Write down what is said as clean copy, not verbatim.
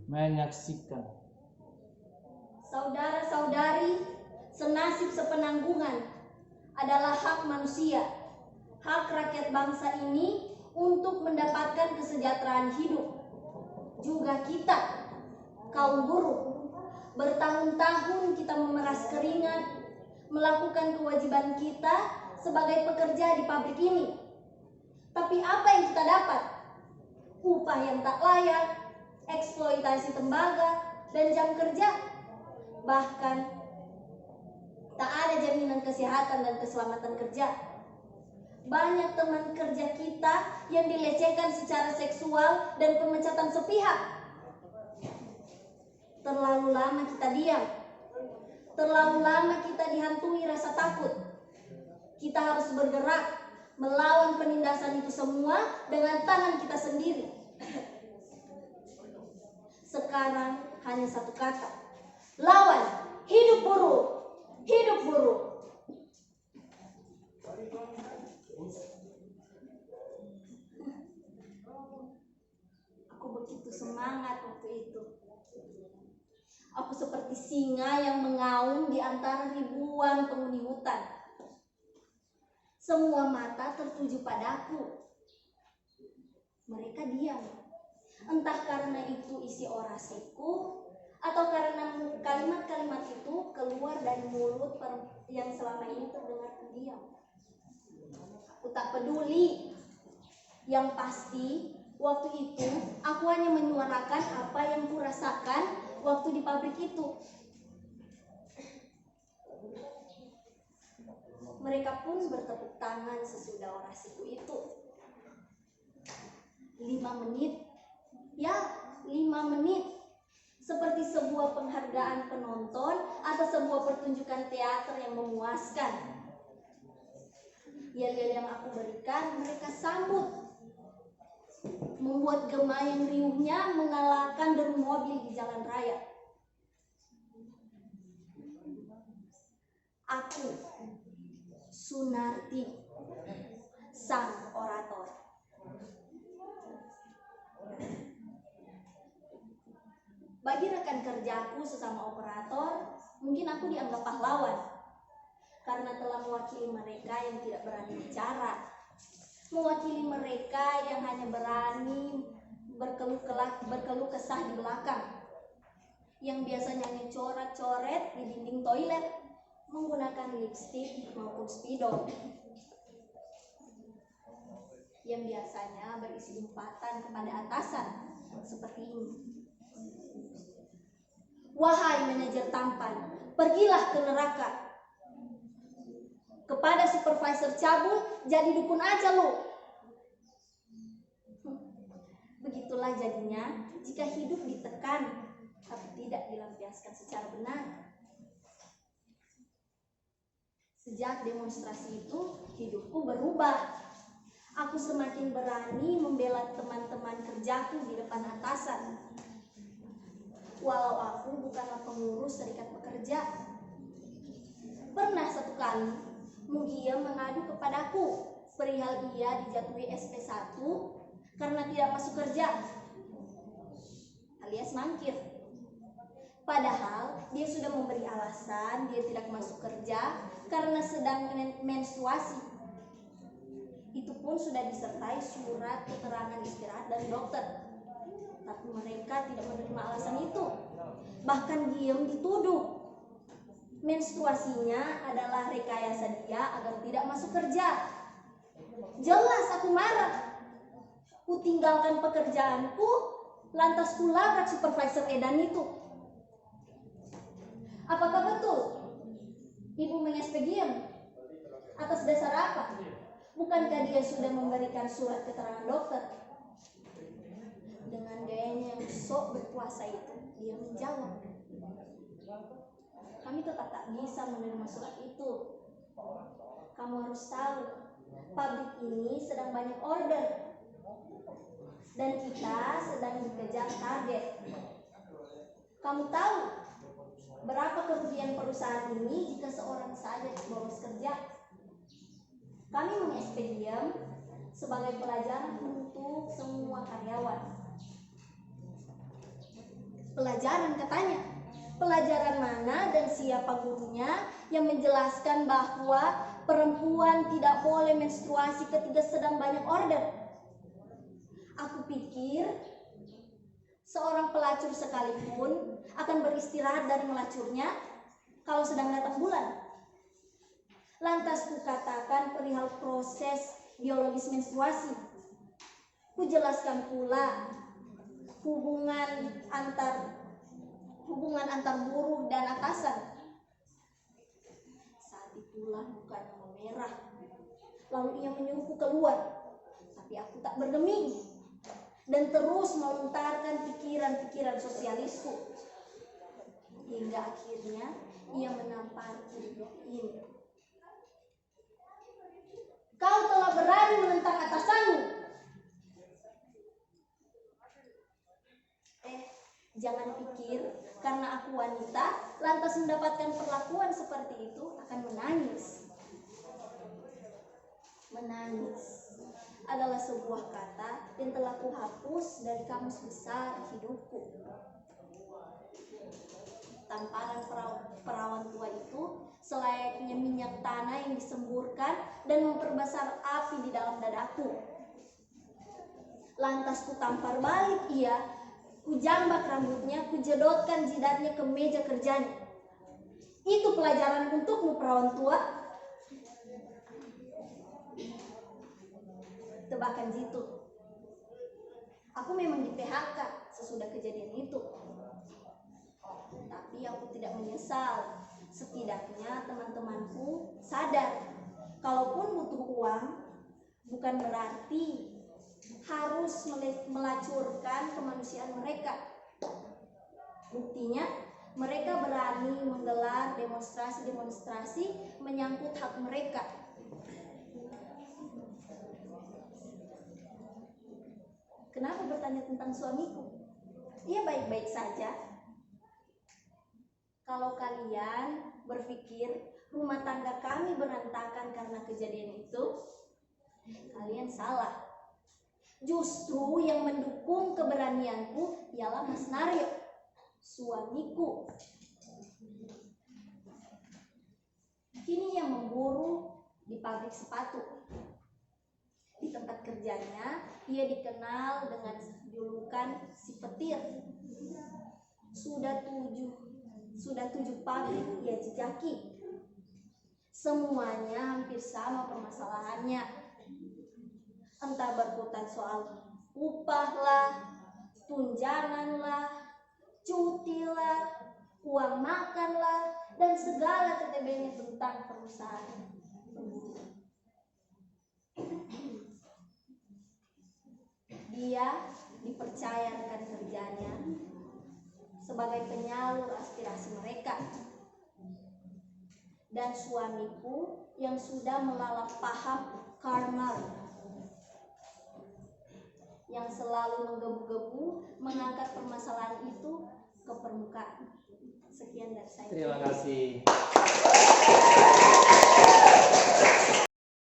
menyaksikan. Saudara-saudari, senasib sepenanggungan adalah hak manusia, hak rakyat bangsa ini untuk mendapatkan kesejahteraan hidup. Juga kita, kaum buruh, bertahun-tahun kita memeras keringat, melakukan kewajiban kita sebagai pekerja di pabrik ini. Tapi apa yang kita dapat? Upah yang tak layak, eksploitasi tembaga, dan jam kerja. Bahkan tak ada jaminan kesehatan dan keselamatan kerja. Banyak teman kerja kita yang dilecehkan secara seksual dan pemecatan sepihak. Terlalu lama kita diam. Terlalu lama kita dihantui rasa takut. Kita harus bergerak melawan penindasan itu semua dengan tangan kita sendiri. Sekarang hanya satu kata. Lawan, hidup buruh, hidup buruh. Aku begitu semangat waktu itu. Aku seperti singa yang mengaum di antara ribuan penghuni hutan. Semua mata tertuju padaku. Mereka diam. Entah karena itu isi orasiku atau karena kalimat-kalimat itu keluar dari mulut yang selama ini terdengar pendiam. Aku tak peduli. Yang pasti, waktu itu aku hanya menyuarakan apa yang kurasakan waktu di pabrik itu. Mereka pun bertepuk tangan sesudah orasiku itu. 5 menit. Ya, 5 menit. Seperti sebuah penghargaan penonton atau sebuah pertunjukan teater yang memuaskan. Yel-yel yang aku berikan mereka sambut. Membuat gema yang riuhnya mengalahkan deru mobil di jalan raya. Aku, Sunarti, sang orator. Bagi rekan kerjaku sesama operator, mungkin aku dianggap pahlawan karena telah mewakili mereka yang tidak berani bicara, mewakili mereka yang hanya berani berkeluh kesah di belakang, yang biasanya hanya coret-coret di dinding toilet menggunakan lipstik maupun spidol, yang biasanya berisi umpatan kepada atasan seperti ini. Wahai manajer tampan, pergilah ke neraka. Kepada supervisor cabul, jadi dukun aja lo. Begitulah jadinya jika hidup ditekan, tapi tidak dilampiaskan secara benar. Sejak demonstrasi itu, hidupku berubah. Aku semakin berani membela teman-teman kerjaku di depan atasan. Walau aku bukanlah pengurus serikat pekerja. Pernah satu kali, Mugia mengadu kepadaku perihal ia dijatuhi SP1 karena tidak masuk kerja, alias mangkir. Padahal dia sudah memberi alasan dia tidak masuk kerja karena sedang menstruasi. Itu pun sudah disertai surat keterangan istirahat dari dokter. Tapi mereka tidak menerima alasan itu. Bahkan diam dituduh menstruasinya adalah rekayasa dia agar tidak masuk kerja. Jelas aku marah. Ku tinggalkan pekerjaanku, lantas ku labrak supervisor edan itu. Apakah betul ibu mengespediam? Atas dasar apa? Bukankah dia sudah memberikan surat keterangan dokter? Dengan gayanya yang sok berkuasa itu, dia menjawab, kami tetap tak bisa menerima surat itu. Kamu harus tahu, pabrik ini sedang banyak order dan kita sedang dikejar target. Kamu tahu berapa kerugian perusahaan ini jika seorang saja bolos kerja? Kami mengekspediam sebagai pelajaran untuk semua karyawan. Pelajaran katanya. Pelajaran mana dan siapa gurunya yang menjelaskan bahwa perempuan tidak boleh menstruasi ketika sedang banyak order? Aku pikir seorang pelacur sekalipun akan beristirahat dari melacurnya kalau sedang datang bulan. Lantas kukatakan perihal proses biologis menstruasi. Kujelaskan pula hubungan antar buruh dan atasan. Saat itulah mukanya memerah. Lalu ia menyuruhku keluar. Tapi aku tak bergeming dan terus melontarkan pikiran-pikiran sosialisku. Hingga akhirnya ia menamparku ini. Kau telah berani menentang atasanmu. Jangan pikir karena aku wanita lantas mendapatkan perlakuan seperti itu akan menangis. Menangis adalah sebuah kata yang telah kuhapus dari kamus besar hidupku. Tamparan perawan tua itu selayaknya minyak tanah yang disemburkan dan memperbesar api di dalam dadaku. Lantas kutampar balik ia, kujambak rambutnya, kujedotkan jidatnya ke meja kerjanya. Itu pelajaran untukmu, perawan tua. Tebakan jitu. Aku memang di PHK sesudah kejadian itu. Tapi aku tidak menyesal. Setidaknya teman-temanku sadar, kalaupun butuh uang, bukan berarti harus melacurkan kemanusiaan mereka. Buktinya, mereka berani menggelar demonstrasi-demonstrasi menyangkut hak mereka. Kenapa bertanya tentang suamiku? Ia baik-baik saja. Kalau kalian berpikir rumah tangga kami berantakan karena kejadian itu, kalian salah. Justru yang mendukung keberanianku ialah Mas Naryo, suamiku. Kini ia memburu di pabrik sepatu. Di tempat kerjanya, ia dikenal dengan julukan si petir. Sudah tujuh pabrik ia jejaki. Semuanya hampir sama permasalahannya. Entah berkutat soal upah lah, tunjangan lah, cuti lah, uang makan lah, dan segala TTB-nya tentang perusahaan. Dia dipercayakan kerjanya sebagai penyalur aspirasi mereka. Dan suamiku yang sudah melalap paham Karl Marx, yang selalu menggebu-gebu mengangkat permasalahan itu ke permukaan. Sekian dari saya. Terima kasih.